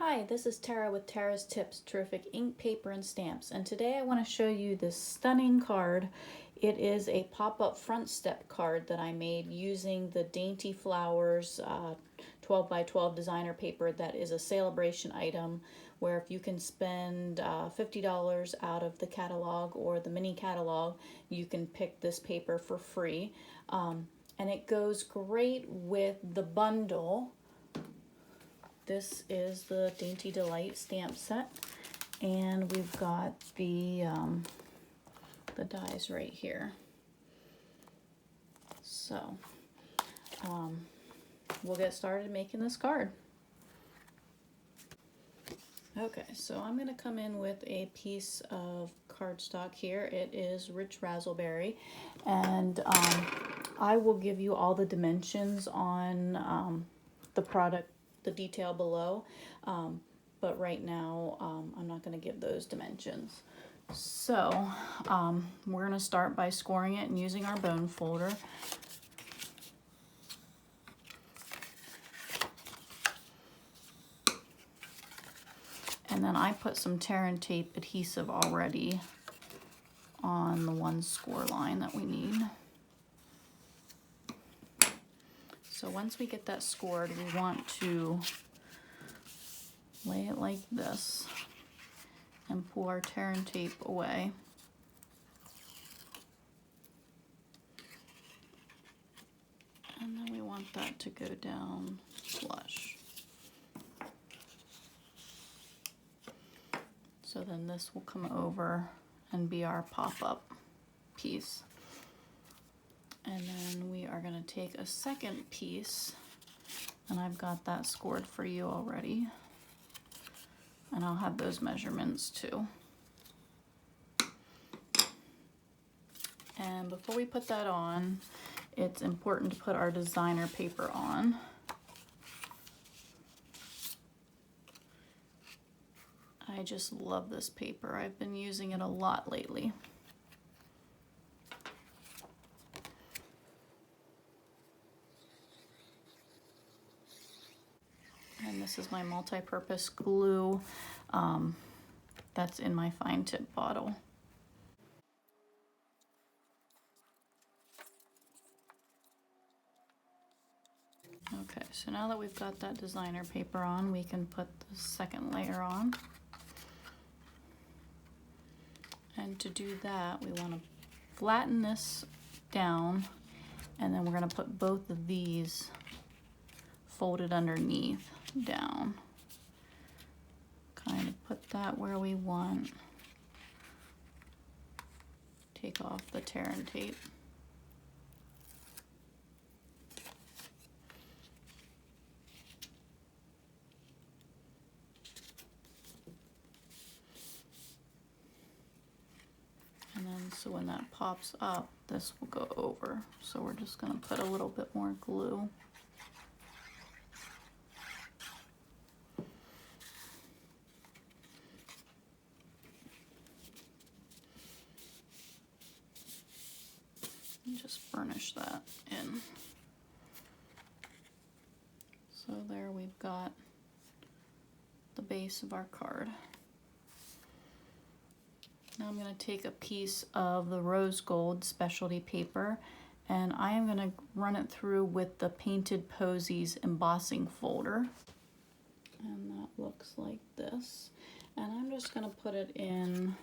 Hi, this is Tara with Tara's Tips, Terrific Ink, Paper, and Stamps, and today I want to show you this stunning card. It is a pop-up front step card that I made using the Dainty Flowers 12 by 12 designer paper that is a celebration item where if you can spend $50 out of the catalog or the mini catalog, you can pick this paper for free. And it goes great with the bundle. This is the Dainty Delight stamp set, and we've got the dies right here. So we'll get started making this card. Okay, so I'm going to come in with a piece of cardstock here. It is Rich Razzleberry, and I will give you all the dimensions on the product, the detail below, but right now I'm not going to give those dimensions. So we're going to start by scoring it and using our bone folder. And then I put some tear and tape adhesive already on the one score line that we need. So once we get that scored, we want to lay it like this and pull our tear and tape away. And then we want that to go down flush. So then this will come over and be our pop-up piece. And then we are going to take a second piece, and I've got that scored for you already. And I'll have those measurements too. And before we put that on, it's important to put our designer paper on. I just love this paper. I've been using it a lot lately. And this is my multi-purpose glue that's in my fine tip bottle. Okay, so now that we've got that designer paper on, we can put the second layer on. And to do that, we want to flatten this down, and then we're going to put both of these folded underneath down. Kind of put that where we want. Take off the tear and tape. And then so when that pops up, this will go over. So we're just going to put a little bit more glue. And just burnish that in. So there we've got the base of our card. Now I'm going to take a piece of the rose gold specialty paper, and I am going to run it through with the Painted Posies embossing folder. And that looks like this. And I'm just going to put it in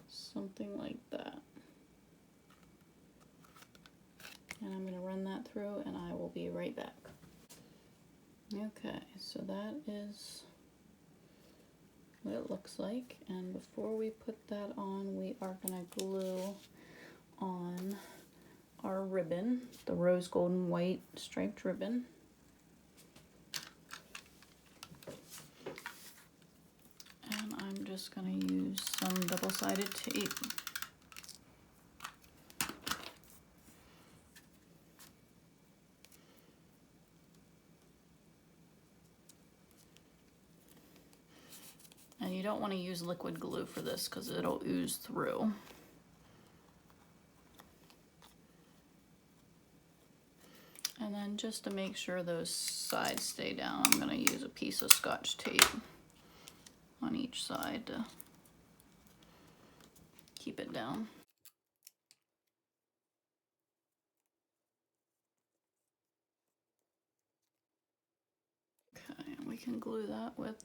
something like that. And I'm going to run that through, and I will be right back. Okay, so that is what it looks like, and before we put that on, we are going to glue on our ribbon, the rose gold and white striped ribbon. And I'm just going to use some double-sided tape. And you don't want to use liquid glue for this because it'll ooze through. And then just to make sure those sides stay down, I'm going to use a piece of Scotch tape on each side to keep it down. Okay, and we can glue that with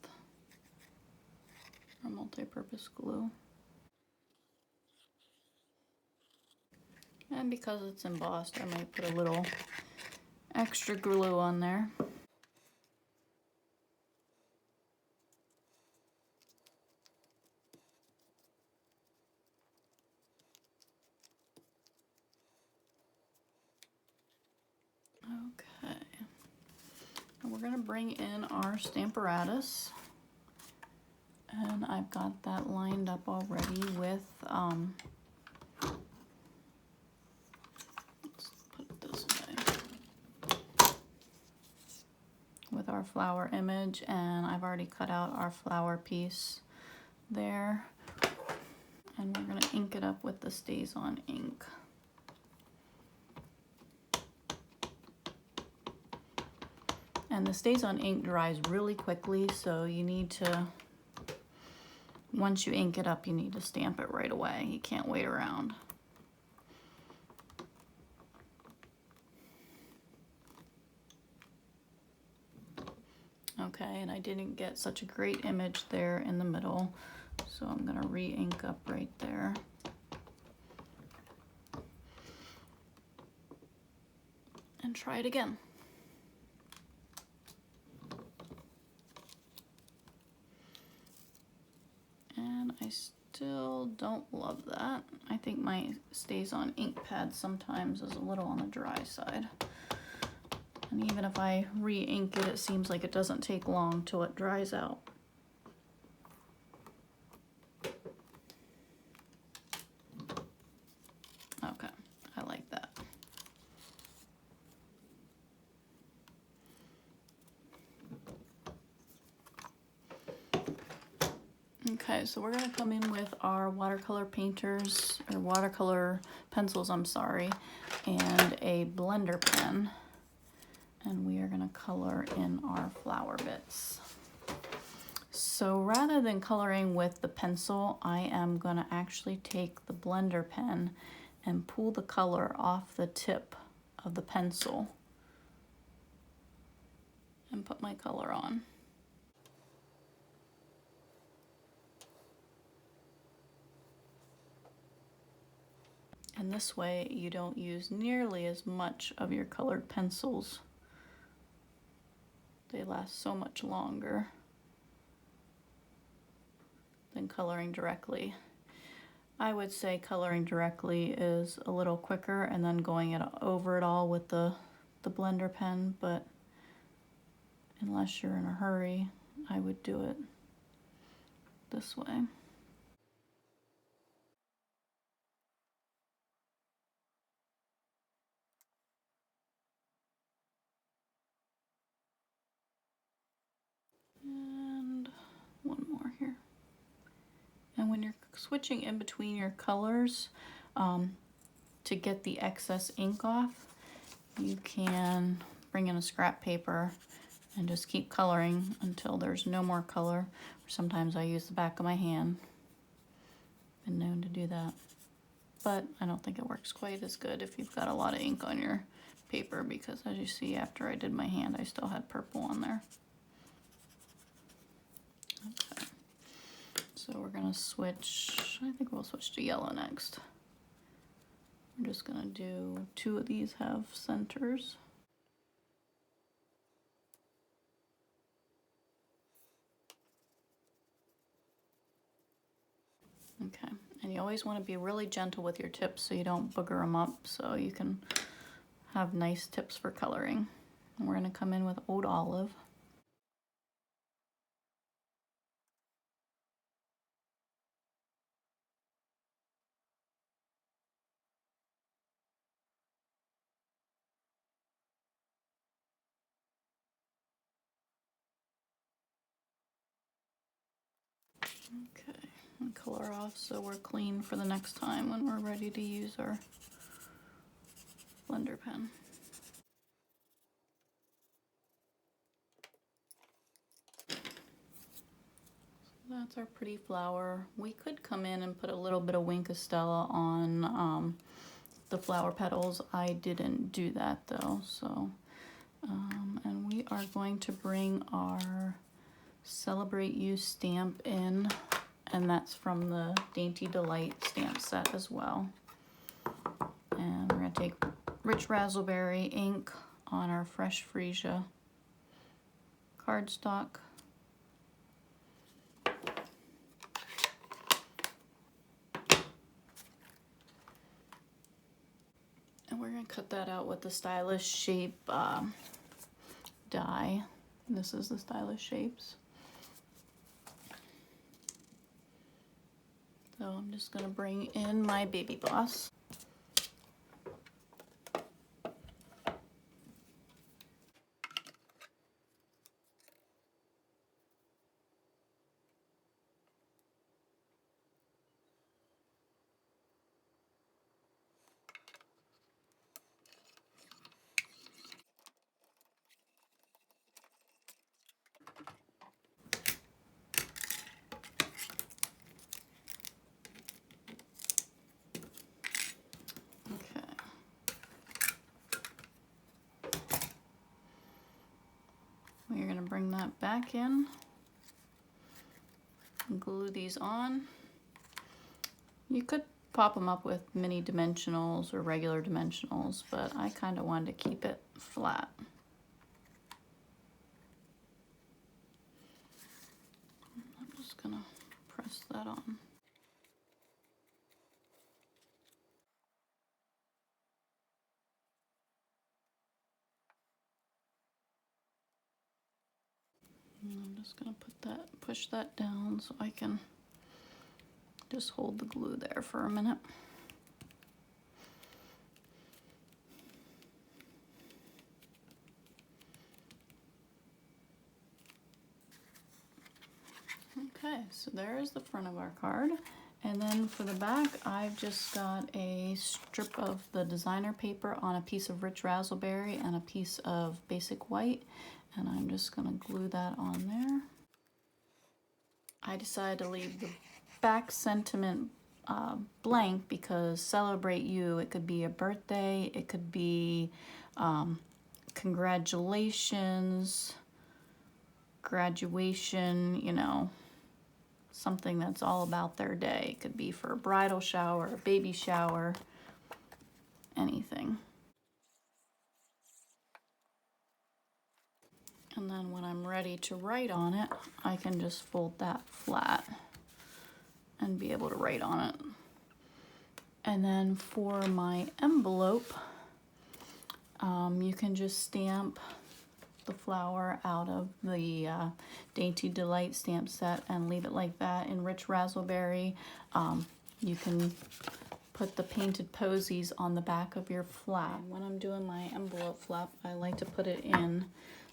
our multi-purpose glue. And because it's embossed, I might put a little extra glue on there. Okay, and we're going to bring in our Stamparatus, and I've got that lined up already with let's put it this way, with our flower image, and I've already cut out our flower piece there, and we're going to ink it up with the StazOn ink. And the StazOn ink dries really quickly, so you need to, once you ink it up, you need to stamp it right away. You can't wait around. Okay, and I didn't get such a great image there in the middle, so I'm gonna re-ink up right there. And try it again. And I still don't love that. I think my StazOn ink pad sometimes is a little on the dry side. And even if I re-ink it, it seems like it doesn't take long till it dries out. Okay, I like that. Okay, so we're gonna come in with our watercolor painters, or watercolor pencils, I'm sorry, and a blender pen. And we are gonna color in our flower bits. So rather than coloring with the pencil, I am gonna actually take the blender pen and pull the color off the tip of the pencil and put my color on. And this way you don't use nearly as much of your colored pencils. They last so much longer than coloring directly. I would say coloring directly is a little quicker and then going over it all with the blender pen, but unless you're in a hurry, I would do it this way. And one more here. And when you're switching in between your colors, to get the excess ink off, you can bring in a scrap paper and just keep coloring until there's no more color. Or sometimes I use the back of my hand. Been known to do that. But I don't think it works quite as good if you've got a lot of ink on your paper, because as you see, after I did my hand, I still had purple on there. Okay. So we're gonna switch, I think we'll switch to yellow next. We're just gonna do 2 of these have centers. Okay, and you always want to be really gentle with your tips so you don't booger them up, so you can have nice tips for coloring. And we're gonna come in with Oud Olive. Okay, and color off so we're clean for the next time when we're ready to use our blender pen. that's our pretty flower. We could come in and put a little bit of Wink of Stella on the flower petals. I didn't do that though, so. And we are going to bring our Celebrate You stamp in, and that's from the Dainty Delight stamp set as well. And we're going to take Rich Razzleberry ink on our Fresh Freesia cardstock. And we're going to cut that out with the Stylish Shape die. This is the Stylish Shapes. So I'm just going to bring in my baby gloss. We're going to bring that back in and glue these on. You could pop them up with mini dimensionals or regular dimensionals, but I kind of wanted to keep it flat. I'm just going to press that on. And I'm just going to push that down so I can just hold the glue there for a minute. Okay, so there is the front of our card. And then for the back, I've just got a strip of the designer paper on a piece of Rich Razzleberry and a piece of basic white. And I'm just going to glue that on there. I decided to leave the back sentiment blank because Celebrate You, it could be a birthday, it could be congratulations, graduation, you know, something that's all about their day. It could be for a bridal shower, a baby shower, anything. And then when I'm ready to write on it, I can just fold that flat and be able to write on it. And then for my envelope, you can just stamp the flower out of the Dainty Delight stamp set and leave it like that. In Rich Razzleberry, you can put the painted posies on the back of your flap. When I'm doing my envelope flap, I like to put it in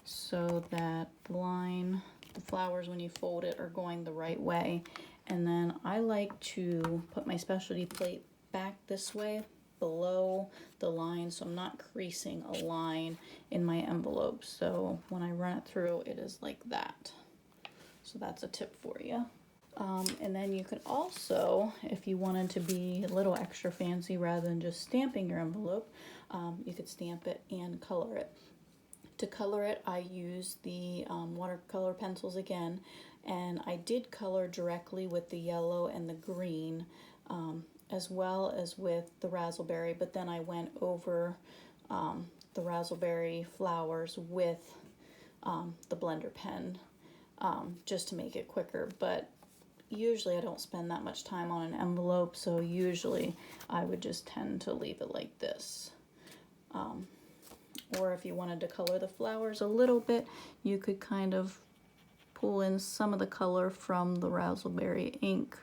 so that the flowers when you fold it are going the right way. And then I like to put my specialty plate back this way below the line so I'm not creasing a line in my envelope. So when I run it through, it is like that. So that's a tip for you. And then you could also, if you wanted to be a little extra fancy rather than just stamping your envelope, you could stamp it and color it. To color it, I use the watercolor pencils again, and I did color directly with the yellow and the green, as well as with the Razzleberry, but then I went over the Razzleberry flowers with the blender pen, just to make it quicker. But usually I don't spend that much time on an envelope, so usually I would just tend to leave it like this. Or if you wanted to color the flowers a little bit, you could kind of pull in some of the color from the Razzleberry ink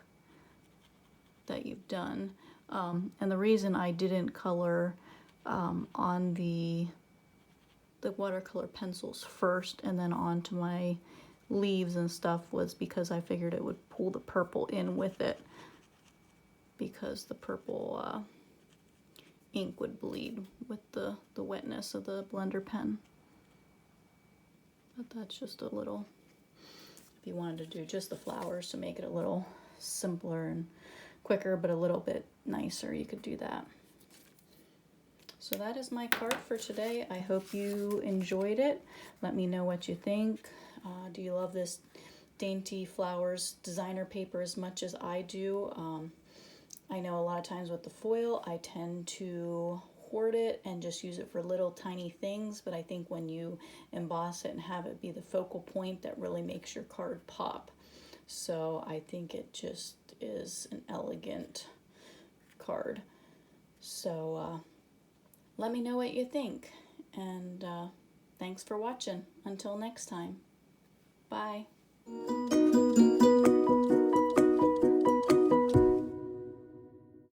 that you've done. And the reason I didn't color on the watercolor pencils first and then onto my leaves and stuff was because I figured it would pull the purple in with it, because the purple ink would bleed with the wetness of the blender pen. But that's just a little if you wanted to do just the flowers to make it a little simpler and quicker, but a little bit nicer, you could do that. So that is my card for today. I hope you enjoyed it. Let me know what you think. Do you love this Dainty Flowers designer paper as much as I do? I know a lot of times with the foil, I tend to hoard it and just use it for little tiny things, but I think when you emboss it and have it be the focal point, that really makes your card pop. So I think it just is an elegant card. So let me know what you think, and thanks for watching. Until next time, bye.